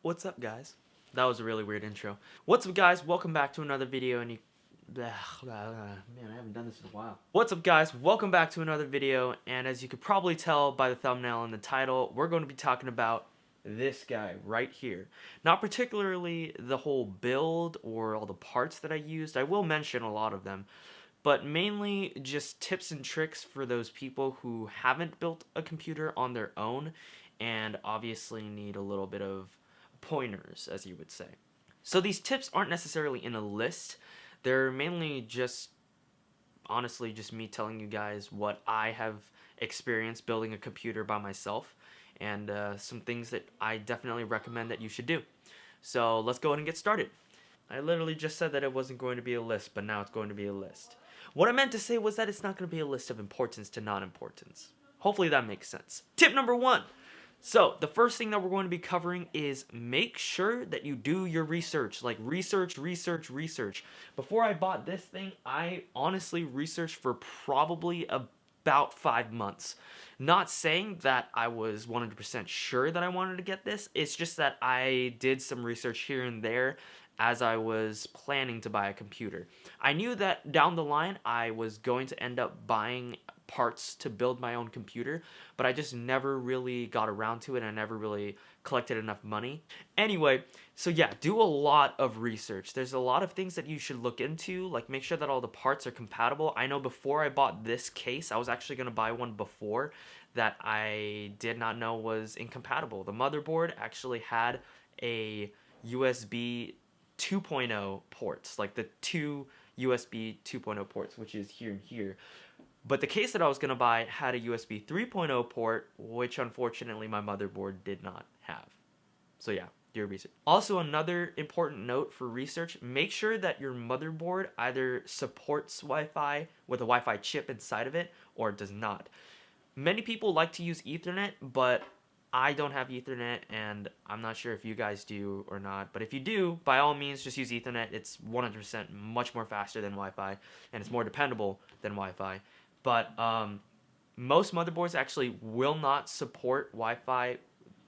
What's up, guys? That was a really weird intro. What's up, guys? Welcome back to another video. Man, I haven't done this in a while. What's up, guys? Welcome back to another video. And as you could probably tell by the thumbnail and the title, we're going to be talking about this guy right here. Not particularly the whole build or all the parts that I used. I will mention a lot of them, but mainly just tips and tricks for those people who haven't built a computer on their own and obviously need a little bit of pointers, as you would say. So these tips aren't necessarily in a list. They're mainly just, honestly, just me telling you guys what I have experienced building a computer by myself and some things that I definitely recommend that you should do. So let's go ahead and get started. I literally just said that it wasn't going to be a list, but now it's going to be a list. What I meant to say was that it's not going to be a list of importance to non-importance. Hopefully that makes sense. Tip number 1. So, the first thing that we're going to be covering is make sure that you do your research. Like, research. Before I bought this thing, I honestly researched for probably about 5 months. Not saying that I was 100% sure that I wanted to get this. It's just that I did some research here and there as I was planning to buy a computer. I knew that down the line I was going to end up buying parts to build my own computer, but I just never really got around to it and I never really collected enough money. Anyway, so yeah, do a lot of research. There's a lot of things that you should look into, like make sure that all the parts are compatible. I know before I bought this case, I was actually going to buy one before that I did not know was incompatible. The motherboard actually had a USB 2.0 ports, like the two USB 2.0 ports, which is here and here. But the case that I was going to buy had a USB 3.0 port, which unfortunately my motherboard did not have. So yeah, do your research. Also, another important note for research, make sure that your motherboard either supports Wi-Fi with a Wi-Fi chip inside of it or it does not. Many people like to use Ethernet, but I don't have Ethernet, and I'm not sure if you guys do or not. But if you do, by all means, just use Ethernet. It's 100% much more faster than Wi-Fi, and it's more dependable than Wi-Fi. But most motherboards actually will not support Wi-Fi,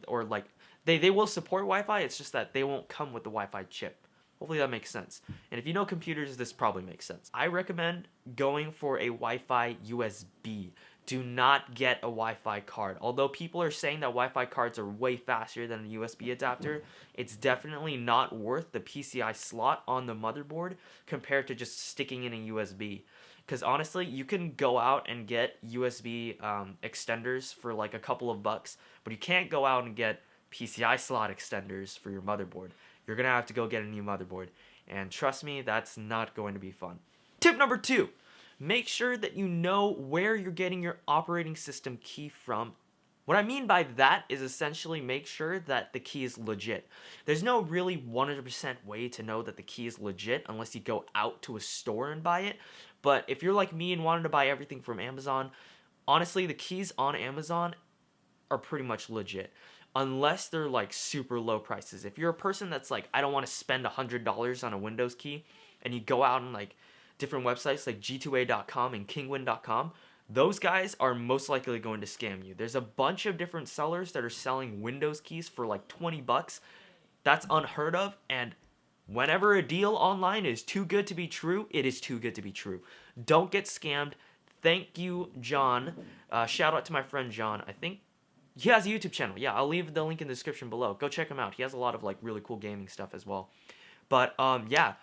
or like they will support Wi-Fi. It's just that they won't come with the Wi-Fi chip. Hopefully that makes sense. And if you know computers, this probably makes sense. I recommend going for a Wi-Fi USB. Do not get a Wi-Fi card. Although people are saying that Wi-Fi cards are way faster than a USB adapter, it's definitely not worth the PCI slot on the motherboard compared to just sticking in a USB. Because honestly, you can go out and get USB extenders for like a couple of bucks, but you can't go out and get PCI slot extenders for your motherboard. You're going to have to go get a new motherboard. And trust me, that's not going to be fun. Tip number 2. Make sure that you know where you're getting your operating system key from. What I mean by that is essentially make sure that the key is legit. There's no really 100% way to know that the key is legit unless you go out to a store and buy it. But if you're like me and wanted to buy everything from Amazon, honestly, the keys on Amazon are pretty much legit. Unless they're like super low prices. If you're a person that's like, I don't want to spend $100 on a Windows key, and you go out on like different websites like g2a.com and kingwin.com, those guys are most likely going to scam you. There's a bunch of different sellers that are selling Windows keys for like 20 bucks. That's unheard of, and whenever a deal online is too good to be true, it is too good to be true. Don't get scammed. Thank you, John. Shout out to my friend John. I think he has a YouTube channel. Yeah, I'll leave the link in the description below. Go check him out. He has a lot of like really cool gaming stuff as well. But yeah,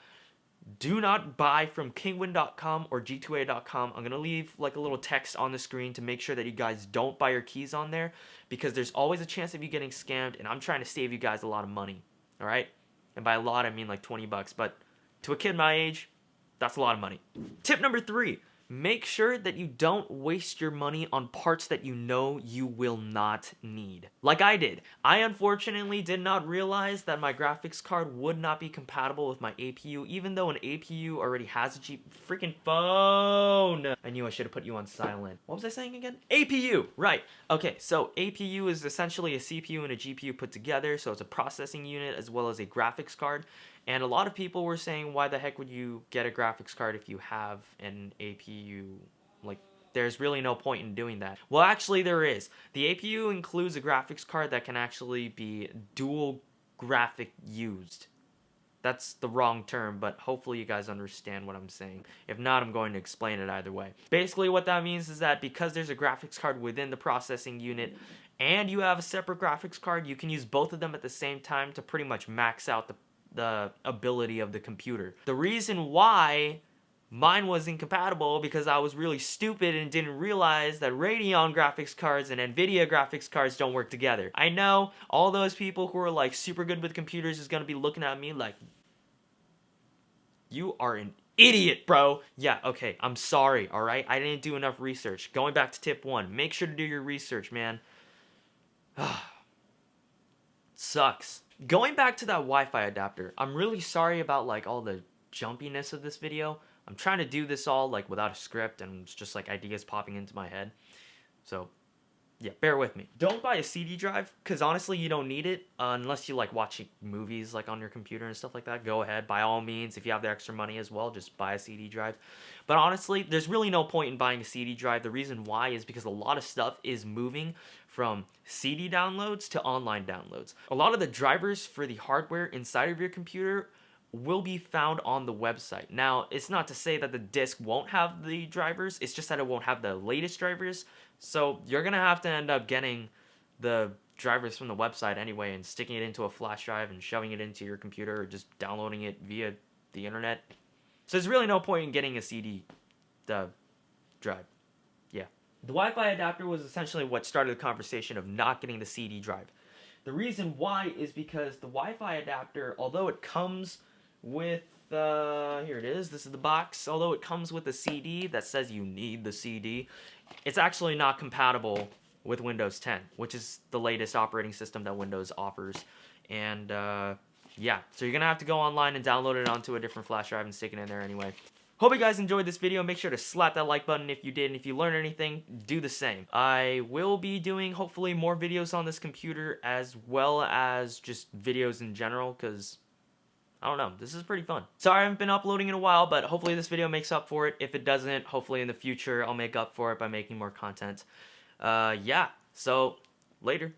do not buy from kingwin.com or g2a.com. I'm going to leave like a little text on the screen to make sure that you guys don't buy your keys on there, because there's always a chance of you getting scammed, and I'm trying to save you guys a lot of money. All right? And by a lot, I mean like 20 bucks, but to a kid my age, that's a lot of money. Tip number 3. Make sure that you don't waste your money on parts that you know you will not need. Like I did. I unfortunately did not realize that my graphics card would not be compatible with my APU, even though an APU already has a freaking phone. I knew I should have put you on silent. What was I saying again? APU, right. Okay, so APU is essentially a CPU and a GPU put together, so it's a processing unit as well as a graphics card. And a lot of people were saying, why the heck would you get a graphics card if you have an APU? Like, there's really no point in doing that. Well, actually there is. The APU includes a graphics card that can actually be dual graphic used. That's the wrong term, but hopefully you guys understand what I'm saying. If not, I'm going to explain it either way. Basically, what that means is that because there's a graphics card within the processing unit, and you have a separate graphics card, you can use both of them at the same time to pretty much max out the ability of the computer. The reason why mine was incompatible because I was really stupid and didn't realize that Radeon graphics cards and Nvidia graphics cards don't work together. I know all those people who are like super good with computers is gonna be looking at me like, you are an idiot, bro. Yeah, okay, I'm sorry, alright? I didn't do enough research. Going back to tip 1, make sure to do your research, man. Sucks. Going back to that Wi-Fi adapter, I'm really sorry about like all the jumpiness of this video. I'm trying to do this all like without a script and it's just like ideas popping into my head. So yeah, bear with me. Don't buy a CD drive because honestly you don't need it unless you like watching movies like on your computer and stuff like that. Go ahead, by all means, if you have the extra money as well, just buy a CD drive. But honestly, there's really no point in buying a CD drive. The reason why is because a lot of stuff is moving from CD downloads to online downloads. A lot of the drivers for the hardware inside of your computer will be found on the website. Now, it's not to say that the disc won't have the drivers, it's just that it won't have the latest drivers. So you're gonna have to end up getting the drivers from the website anyway and sticking it into a flash drive and shoving it into your computer or just downloading it via the internet. So there's really no point in getting a CD drive. Yeah. The Wi-Fi adapter was essentially what started the conversation of not getting the CD drive. The reason why is because the Wi-Fi adapter, although it comes with, here it is, this is the box. Although it comes with a CD that says you need the CD, it's actually not compatible with Windows 10, which is the latest operating system that Windows offers. And yeah, so you're going to have to go online and download it onto a different flash drive and stick it in there anyway. Hope you guys enjoyed this video. Make sure to slap that like button if you did, and if you learned anything, do the same. I will be doing, hopefully, more videos on this computer, as well as just videos in general, because, I don't know, this is pretty fun. Sorry I haven't been uploading in a while, but hopefully this video makes up for it. If it doesn't, hopefully in the future, I'll make up for it by making more content. Yeah, so, later.